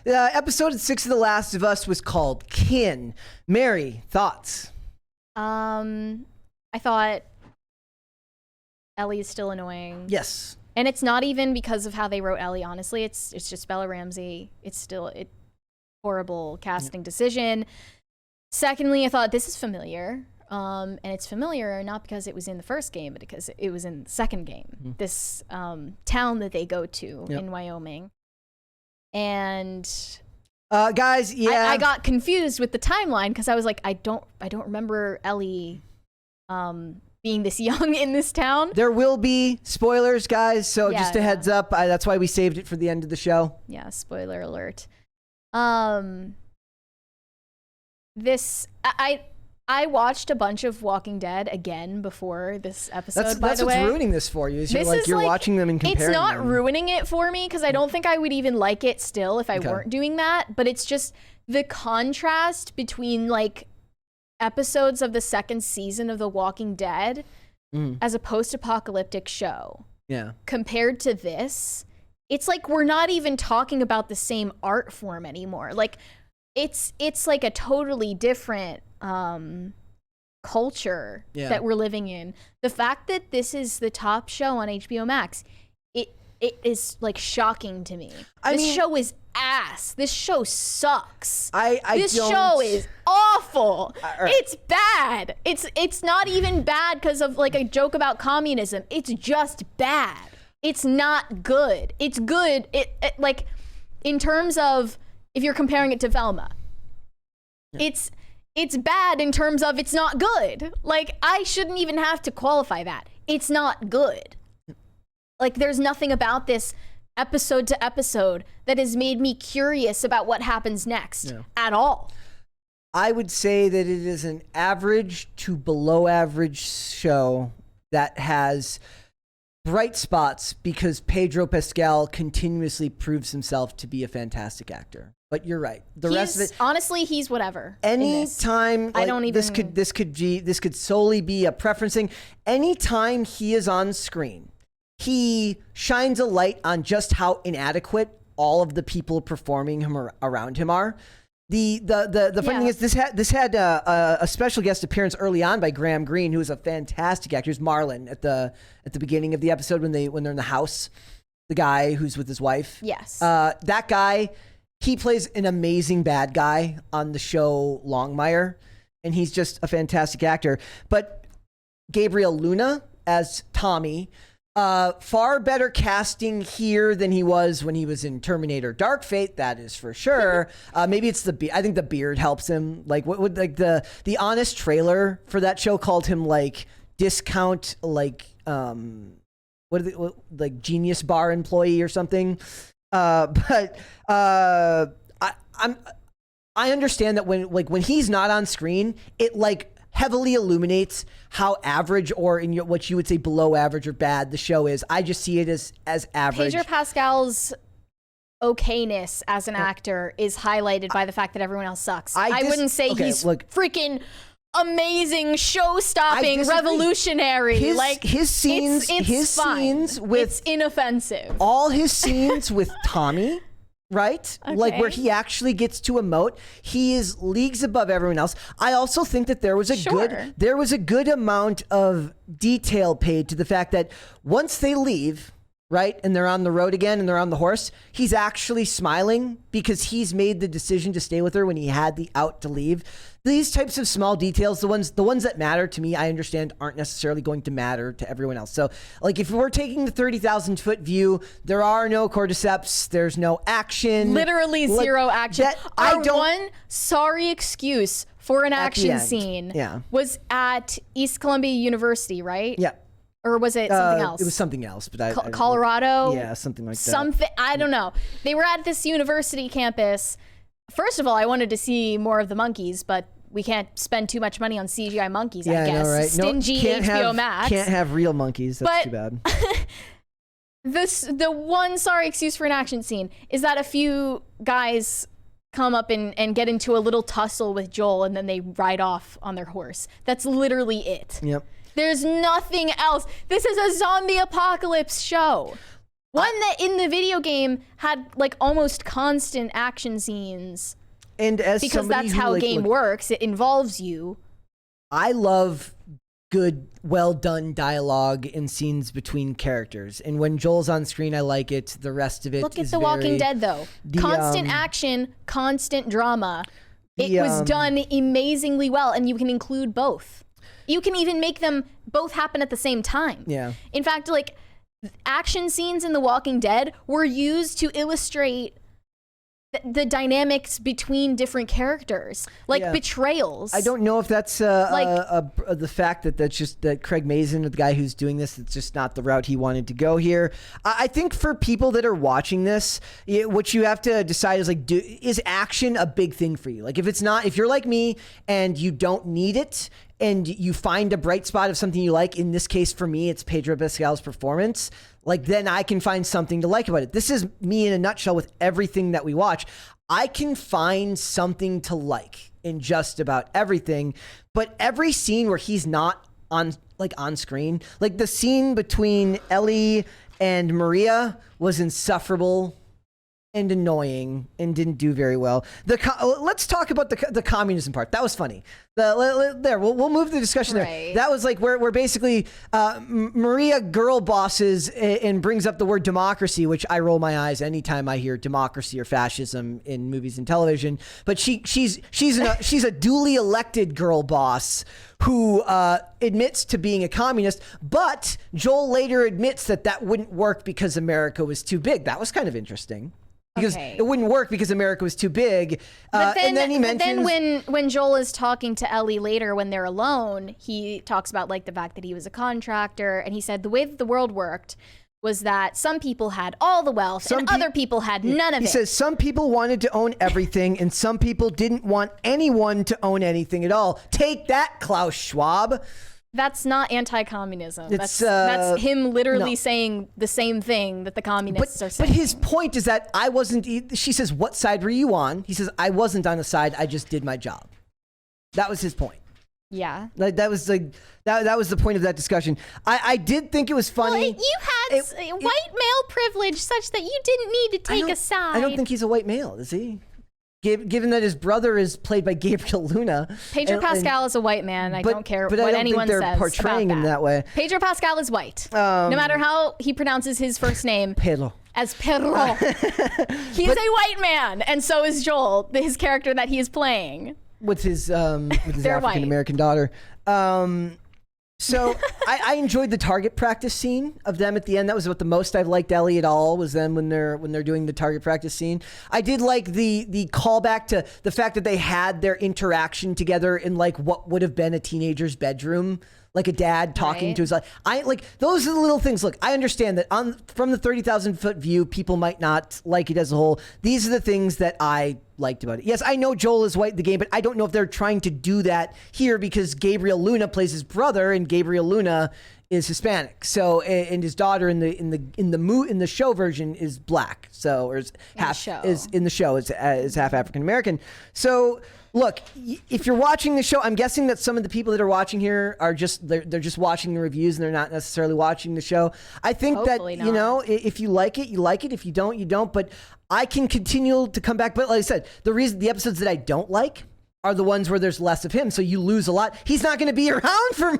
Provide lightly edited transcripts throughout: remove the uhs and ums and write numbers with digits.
Episode 6 of The Last of Us was called Kin. Mary, thoughts? I thought Ellie is still annoying. Yes. And it's not even because of how they wrote Ellie, honestly. It's just Bella Ramsey. It's still a horrible casting decision. Secondly, I thought this is familiar. And it's familiar not because it was in the first game, but because it was in the second game. This town that they go to in Wyoming. And guys, I got confused with the timeline because I was like, I don't remember Ellie being this young in this town. There will be spoilers, guys, so just a heads up. That's why we saved it for the end of the show. Yeah, spoiler alert. I watched a bunch of Walking Dead again before this episode, by the way. That's what's ruining this for you. You're watching them and comparing them. It's not them. ruining it for me because I don't think I would even like it still if I weren't doing that. But it's just the contrast between like episodes of the second season of The Walking Dead as a post-apocalyptic show compared to this. It's like we're not even talking about the same art form anymore. Like it's like a totally different culture that we're living in. The fact that this is the top show on HBO Max, it is like shocking to me. This show is ass. This show sucks. This show is awful. It's bad. It's not even bad because of like a joke about communism. It's just bad. It's not good. It's good. It like in terms of if you're comparing it to Velma. It's bad in terms of it's not good. Like, I shouldn't even have to qualify that. It's not good. Like, there's nothing about this episode to episode that has made me curious about what happens next at all. I would say that it is an average to below average show that has bright spots because Pedro Pascal continuously proves himself to be a fantastic actor. But you're right. The rest of it, honestly, he's whatever. Anytime, I don't even. This could solely be a preference thing. Anytime he is on screen, he shines a light on just how inadequate all of the people performing him around him are. The funny thing is this had a special guest appearance early on by Graham Greene, who is a fantastic actor. He's Marlon at the beginning of the episode when they're in the house, the guy who's with his wife. Yes. That guy. He plays an amazing bad guy on the show Longmire, and he's just a fantastic actor. But Gabriel Luna as Tommy, far better casting here than he was when he was in Terminator Dark Fate, that is for sure. Maybe it's I think the beard helps him. Like what would like the honest trailer for that show called him like discount like like genius bar employee or something. I understand that when he's not on screen, it like heavily illuminates how average or in what you would say below average or bad the show is. I just see it as average. Pedro Pascal's okayness as an actor is highlighted by the fact that everyone else sucks. I wouldn't say he's freaking amazing, show-stopping, revolutionary. His scenes with it's inoffensive. All his scenes with Tommy, right? Okay. Like where he actually gets to emote, he is leagues above everyone else. I also think that there was a good amount of detail paid to the fact that once they leave, right, and they're on the road again and they're on the horse, he's actually smiling because he's made the decision to stay with her when he had the out to leave. These types of small details, the ones that matter to me, I understand aren't necessarily going to matter to everyone else. So like if we're taking the 30,000 foot view, there are no cordyceps, there's no action. Literally zero action. One sorry excuse for an action scene was at East Columbia University, right? Yeah. Or was it something else? It was something else, but Colorado? Yeah, something like that. I don't know. They were at this university campus. First of all, I wanted to see more of the monkeys, but we can't spend too much money on CGI monkeys, I guess. I know, right? Stingy HBO Max. Can't have real monkeys. That's too bad. The one sorry excuse for an action scene is that a few guys come up and get into a little tussle with Joel, and then they ride off on their horse. That's literally it. Yep. There's nothing else. This is a zombie apocalypse show. One that in the video game had like almost constant action scenes. And as because that's how a game works, it involves you. I love good, well done dialogue and scenes between characters. And when Joel's on screen, I like it. The rest of it Look at The Walking Dead, though. Constant action, constant drama. It was done amazingly well, and you can include both. You can even make them both happen at the same time. Yeah. In fact, like, action scenes in The Walking Dead were used to illustrate the dynamics between different characters, like betrayals. I don't know if that's the fact that's just that Craig Mazin, the guy who's doing this, it's just not the route he wanted to go here. I think for people that are watching this, what you have to decide is like, is action a big thing for you? Like, if it's not, if you're like me and you don't need it, and you find a bright spot of something you like, in this case for me, it's Pedro Pascal's performance, like then I can find something to like about it. This is me in a nutshell with everything that we watch. I can find something to like in just about everything, but every scene where he's not on screen, like the scene between Ellie and Maria was insufferable and annoying and didn't do very well. Let's talk about the communism part. That was funny. We'll move the discussion there. That was like where basically Maria girl bosses and brings up the word democracy, which I roll my eyes anytime I hear democracy or fascism in movies and television. But she's a duly elected girl boss who admits to being a communist, but Joel later admits that wouldn't work because America was too big. That was kind of interesting. Because it wouldn't work because America was too big. And then he mentions... But then when Joel is talking to Ellie later when they're alone, he talks about like the fact that he was a contractor, and he said the way that the world worked was that some people had all the wealth and other people had none of it. He says some people wanted to own everything and some people didn't want anyone to own anything at all. Take that, Klaus Schwab. That's not anti-communism. That's him literally saying the same thing that the communists are saying. But his point is that I wasn't... She says, what side were you on? He says, I wasn't on a side. I just did my job. That was his point. Yeah. That was the point of that discussion. I did think it was funny. Well, you had white male privilege such that you didn't need to take a side. I don't think he's a white male, is he? Given that his brother is played by Gabriel Luna. Pedro Pascal is a white man. I don't care what anyone says. But I don't think they're portraying him that way. Pedro Pascal is white. No matter how he pronounces his first name. Pedro. As Pedro. He is a white man. And so is Joel, his character that he is playing. With his African-American daughter. So I enjoyed the target practice scene of them at the end. That was about the most I've liked Ellie at all, was them when they're doing the target practice scene. I did like the callback to the fact that they had their interaction together in like what would have been a teenager's bedroom. Like a dad talking to his those are the little things. Look, I understand that from the 30,000 foot view, people might not like it as a whole. These are the things that I liked about it. Yes, I know Joel is white in the game, but I don't know if they're trying to do that here because Gabriel Luna plays his brother, and Gabriel Luna is Hispanic. So, and his daughter in the show version is black. So, or is half African American. So. Look, if you're watching the show, I'm guessing that some of the people that are watching here are they're just watching the reviews and they're not necessarily watching the show. I think Hopefully that, not. If you like it, you like it. If you don't, you don't. But I can continue to come back. But like I said, the episodes that I don't like are the ones where there's less of him. So you lose a lot. He's not going to be around for...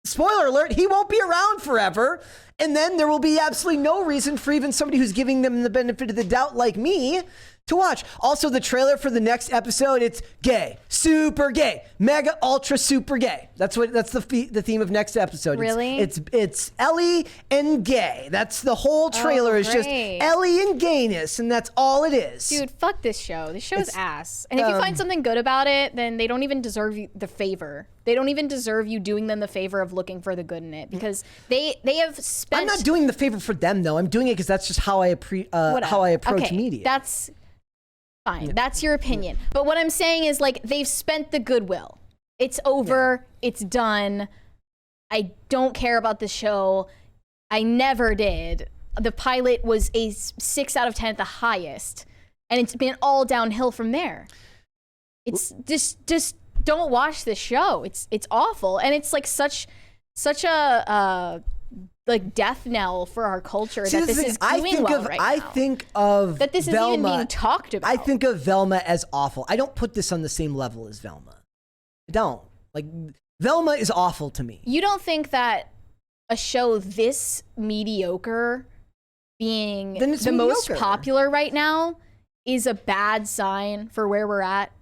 Spoiler alert, he won't be around forever. And then there will be absolutely no reason for even somebody who's giving them the benefit of the doubt like me to watch. Also, the trailer for the next episode, it's gay, super gay, mega ultra super gay. That's the theme of next episode. Really? It's Ellie and gay. That's the whole trailer is just Ellie and gayness, and that's all it is. Dude, fuck this show. This show is ass. And if you find something good about it, then they don't even deserve you the favor. They don't even deserve you doing them the favor of looking for the good in it, because they have spent... I'm not doing the favor for them, though. I'm doing it because that's just how I approach media. That's fine. Yeah. That's your opinion. But what I'm saying is, like, they've spent the goodwill. It's over. Yeah. It's done. I don't care about the show. I never did. The pilot was a 6 out of 10 at the highest, and it's been all downhill from there. It's just don't watch this show. It's awful, and it's like such a like death knell for our culture that this is doing well right now. I think of that this is Velma, even being talked about. I think of Velma as awful. I don't put this on the same level as Velma. I don't. Like, Velma is awful to me. You don't think that a show this mediocre being the most popular right now is a bad sign for where we're at?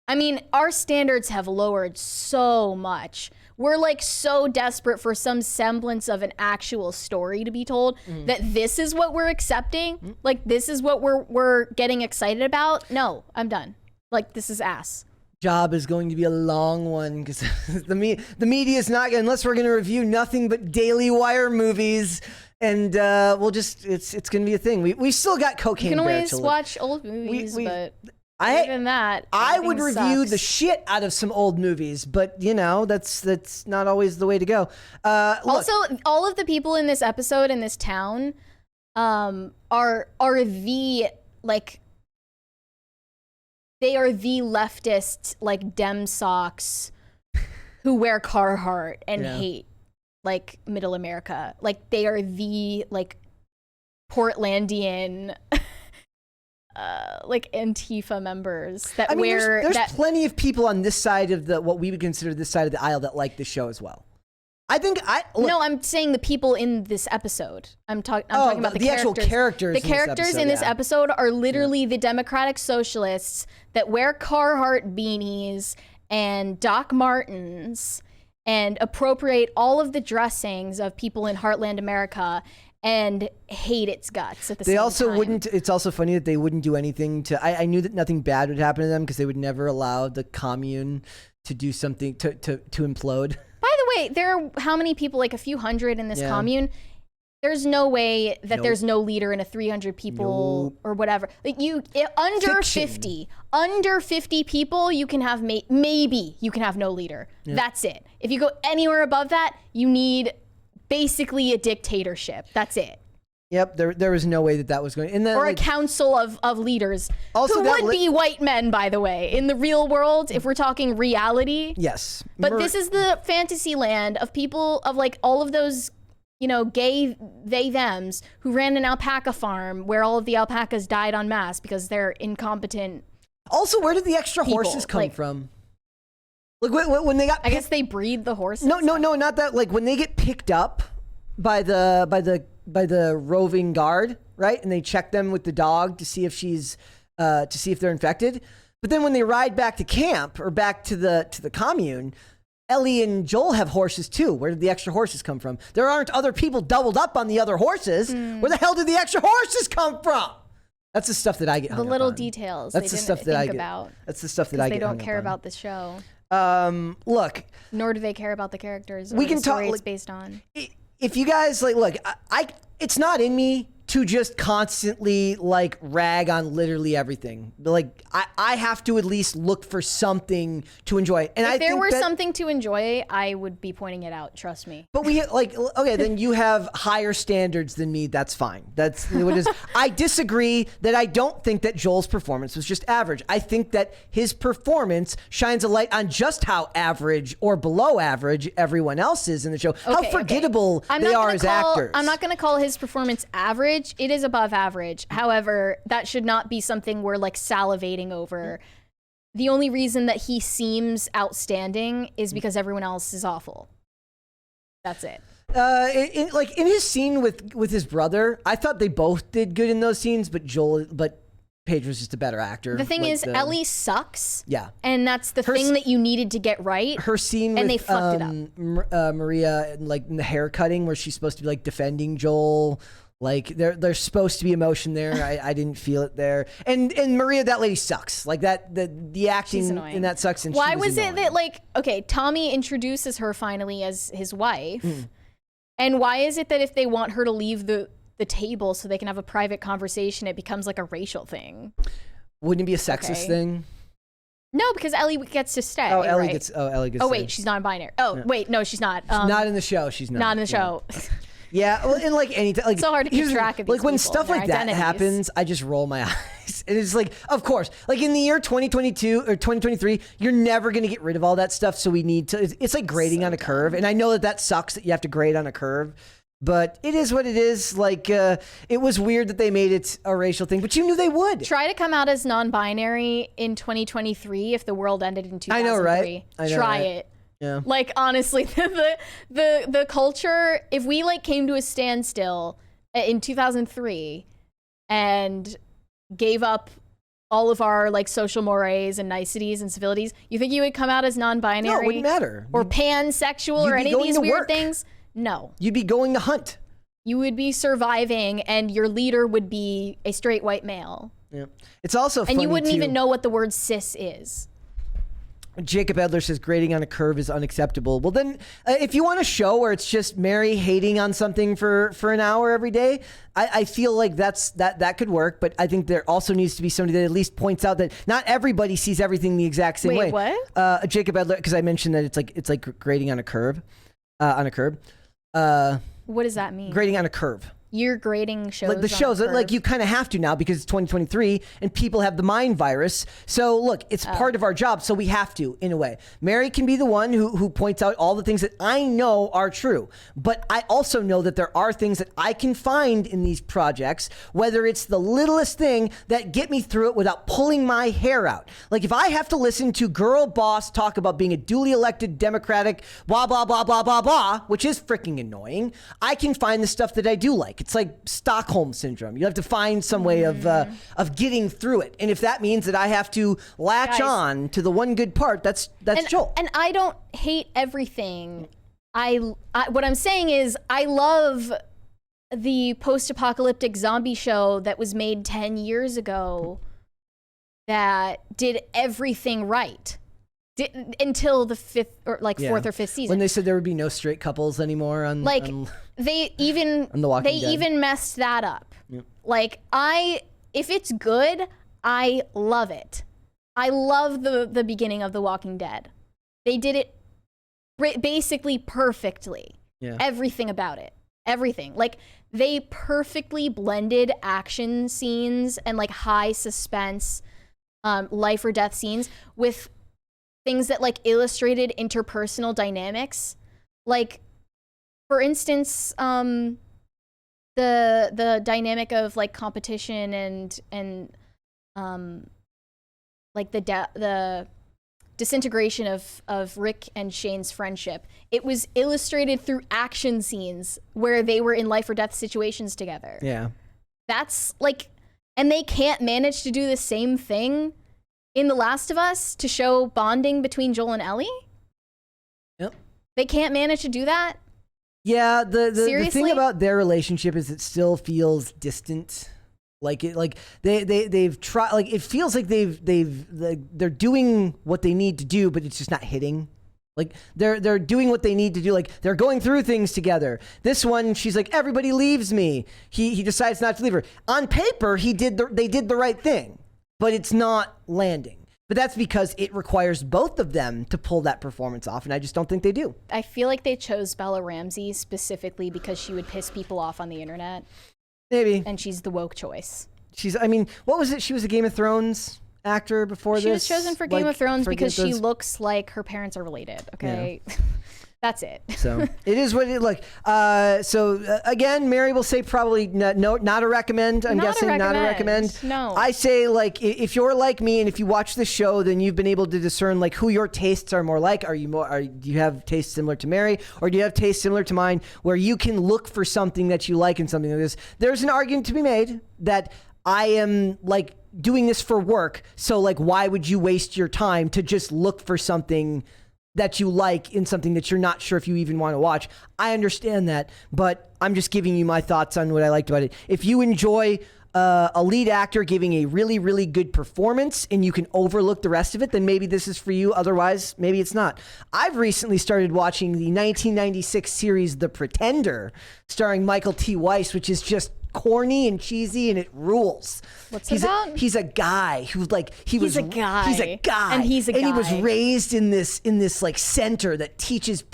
I mean, our standards have lowered so much. We're like so desperate for some semblance of an actual story to be told that this is what we're accepting. Like, this is what we're getting excited about. No, I'm done. Like, this is ass. Job is going to be a long one because the media is not, unless we're going to review nothing but Daily Wire movies, and we'll just it's going to be a thing. We still got Cocaine Bear. You can always watch old movies, but other than that, I would review the shit out of some old movies, but you know that's not always the way to go. Also, all of the people in this episode in this town are the like. They are the leftist, like, Dem socks who wear Carhartt and hate, like, Middle America. Like, they are the, like, Portlandian, like, Antifa members that wear... There's plenty of people on this side of what we would consider this side of the aisle that like the show as well. No, I'm saying the people in this episode. I'm talking about the characters. Actual characters. The characters in this episode are literally the Democratic Socialists that wear Carhartt beanies and Doc Martens and appropriate all of the dressings of people in Heartland America and hate its guts at the same time. They also wouldn't. It's also funny that they wouldn't do anything to. I knew that nothing bad would happen to them because they would never allow the commune to do something to implode. By the way, there are how many people? Like a few hundred in this commune. There's no way that there's no leader in a 300 people or whatever. Like under 50 people, you can have maybe you can have no leader. Yeah. That's it. If you go anywhere above that, you need basically a dictatorship. That's it. Yep, there was no way that was going. And then, or a council of leaders also who would be white men, by the way. In the real world, if we're talking reality. Yes. But this is the fantasy land of people, of like all of those, you know, gay they-thems who ran an alpaca farm where all of the alpacas died en masse because they're incompetent. Also, where did the extra horses come from? Like when they got I guess they breed the horses. No, not that. Like when they get picked up by the roving guard, right? And they check them with the dog to see if they're infected. But then when they ride back to camp or back to the commune, Ellie and Joel have horses too. Where did the extra horses come from? There aren't other people doubled up on the other horses. Where the hell did the extra horses come from? That's the stuff that I get hung up on. The little That's details the they didn't stuff that think I get about. That's the stuff that I get. They don't care about the show. Look. Nor do they care about the characters. Or we can the story talk. It's based on. If you guys look, it's not in me to just constantly like rag on literally everything. But like I have to at least look for something to enjoy. And if there were something to enjoy, I would be pointing it out. Trust me. But we okay, then you have higher standards than me. That's fine. That's what it is. I disagree that I don't think that Joel's performance was just average. I think that his performance shines a light on just how average or below average everyone else is in the show. How forgettable they are as actors. I'm not going to call his performance average. It is above average. However, that should not be something we're like salivating over. The only reason that he seems outstanding is because everyone else is awful. That's it. In his scene with his brother, I thought they both did good in those scenes, but Pedro's just a better actor. The thing is, Ellie sucks. Yeah. And that's the thing that you needed to get right. Her scene and with they fucked it up. Maria, like in the hair cutting where she's supposed to be like defending Joel. Like there's supposed to be emotion there. I didn't feel it there. And Maria, that lady sucks. Like the acting in that sucks. And why was it that Tommy introduces her finally as his wife, and why is it that if they want her to leave the table so they can have a private conversation, it becomes like a racial thing? Wouldn't it be a sexist thing? No, because Ellie gets to stay. Oh, Ellie right? gets. Oh, Ellie gets. Oh wait, she's non-binary. Oh wait, no, she's not. She's not in the show. She's not. Not in the show. Yeah, well, and like anytime, like it's so hard to keep track of these like when stuff like that happens, I just roll my eyes. And it's like, of course, like in the year 2022 or 2023, you're never going to get rid of all that stuff. So we need to. It's like grading on a curve, and I know that sucks that you have to grade on a curve. But it is what it is. Like, it was weird that they made it a racial thing, but you knew they would. Try to come out as non-binary in 2023 if the world ended in 2003. I know, right? Try it. Yeah. Like, honestly, the culture, if we like came to a standstill in 2003 and gave up all of our like social mores and niceties and civilities, you think you would come out as non-binary? No, it wouldn't matter. Or pansexual or any of these weird things? No. You'd be going to hunt. You would be surviving, and your leader would be a straight white male. Yeah. It's also funny, and you wouldn't even know what the word cis is. Jacob Edler says grading on a curve is unacceptable. Well, then, if you want a show where it's just Mary hating on something for an hour every day, I feel like that could work. But I think there also needs to be somebody that at least points out that not everybody sees everything the exact same way. Wait, what? Jacob Edler, because I mentioned that it's like grading on a curve, What does that mean? Grading on a curve. You're grading shows. Like the shows, like you kind of have to now because it's 2023 and people have the mind virus. So look, it's part of our job, so we have to, in a way. Mary can be the one who points out all the things that I know are true, but I also know that there are things that I can find in these projects, whether it's the littlest thing that get me through it without pulling my hair out. Like if I have to listen to girl boss talk about being a duly elected Democratic blah blah blah blah blah blah, which is freaking annoying, I can find the stuff that I do like. It's like Stockholm syndrome. You have to find some way of getting through it. And if that means that I have to latch on to the one good part, that's Joel. And I don't hate everything. What I'm saying is I love the post-apocalyptic zombie show that was made 10 years ago that did everything right. Until the fourth or fifth season, when they said there would be no straight couples anymore on they even on The Walking Dead. Even messed that up. Yep. Like if it's good, I love it. I love the beginning of The Walking Dead. They did it basically perfectly. Yeah. Everything about it, everything. Like they perfectly blended action scenes and like high suspense, life or death scenes with things that like illustrated interpersonal dynamics. Like for instance, the dynamic of like competition and like the disintegration of Rick and Shane's friendship. It was illustrated through action scenes where they were in life or death situations together. Yeah. That's like, and they can't manage to do the same thing in The Last of Us to show bonding between Joel and Ellie? Yep. They can't manage to do that? Yeah, the thing about their relationship is it still feels distant. Like they've tried, like it feels like they're doing what they need to do, but it's just not hitting. Like they're doing what they need to do. Like they're going through things together. This one, she's like, everybody leaves me. He decides not to leave her. On paper, they did the right thing. But it's not landing. But that's because it requires both of them to pull that performance off, and I just don't think they do. I feel like they chose Bella Ramsey specifically because she would piss people off on the internet. Maybe. And she's the woke choice. What was it? She was a Game of Thrones actor before this? She was chosen for Game of Thrones because she looks like her parents are related, okay? Yeah. That's it. So it is what it like. Again, Mary will say probably not a recommend. I'm guessing not a recommend. No. I say like if you're like me and if you watch the show, then you've been able to discern like who your tastes are more like. Do you have tastes similar to Mary, or do you have tastes similar to mine, where you can look for something that you like in something like this? There's an argument to be made that I am like doing this for work, so like why would you waste your time to just look for something that you like in something that you're not sure if you even want to watch? I understand that, but I'm just giving you my thoughts on what I liked about it. If you enjoy a lead actor giving a really, really good performance and you can overlook the rest of it, then maybe this is for you. Otherwise, maybe it's not. I've recently started watching the 1996 series The Pretender, starring Michael T. Weiss, which is just corny and cheesy, and it rules. What's it about? He's a guy who's like he's a guy, and he was raised in this like center that teaches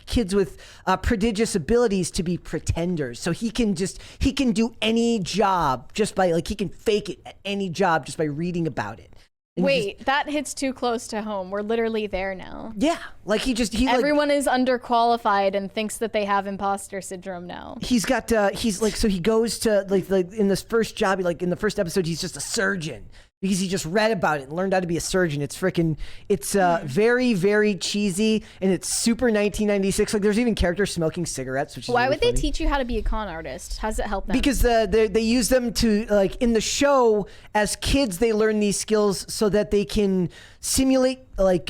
kids with prodigious abilities to be pretenders. So he can do any job just by he can fake it at any job just by reading about it. Wait, that hits too close to home. We're literally there now. Yeah, like he everyone is underqualified and thinks that they have imposter syndrome now. He's got he's like, so he goes to like in this first job, like in the first episode, he's just a surgeon because he just read about it and learned how to be a surgeon. It's very, very cheesy, and it's super 1996. Like there's even characters smoking cigarettes, which is why really would they funny. Teach you how to be a con artist? How does it help them? Because they use them to, like, in the show as kids, they learn these skills so that they can simulate like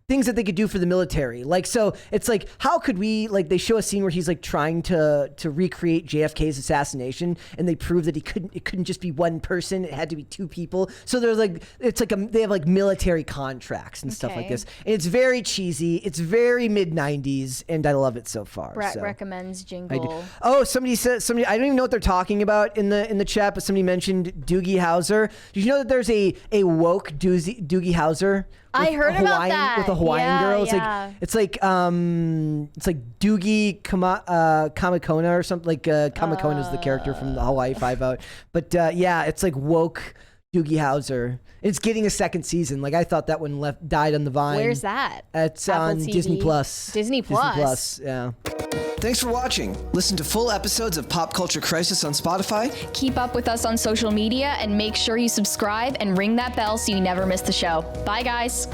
things that they could do for the military. Like, so it's like, how could we, like, they show a scene where he's like trying to recreate JFK's assassination, and they prove that it couldn't just be one person, it had to be two people. So they're like, it's like they have like military contracts and stuff like this. And it's very cheesy. It's very mid 90s, and I love it so far. Brett recommends Jingle. Oh, somebody I don't even know what they're talking about in the chat, but somebody mentioned Doogie Howser. Did you know that there's a woke Doogie Howser? I heard about that. With a Hawaiian girl. It's like Doogie Kamakona or something. Like Kamakona is the character from the Hawaii Five-O. But it's like woke Doogie Howser. It's getting a second season. Like, I thought that one died on the vine. Where's that? It's Apple on TV? Disney Plus. Disney Plus, yeah. Thanks for watching. Listen to full episodes of Pop Culture Crisis on Spotify. Keep up with us on social media and make sure you subscribe and ring that bell so you never miss the show. Bye, guys.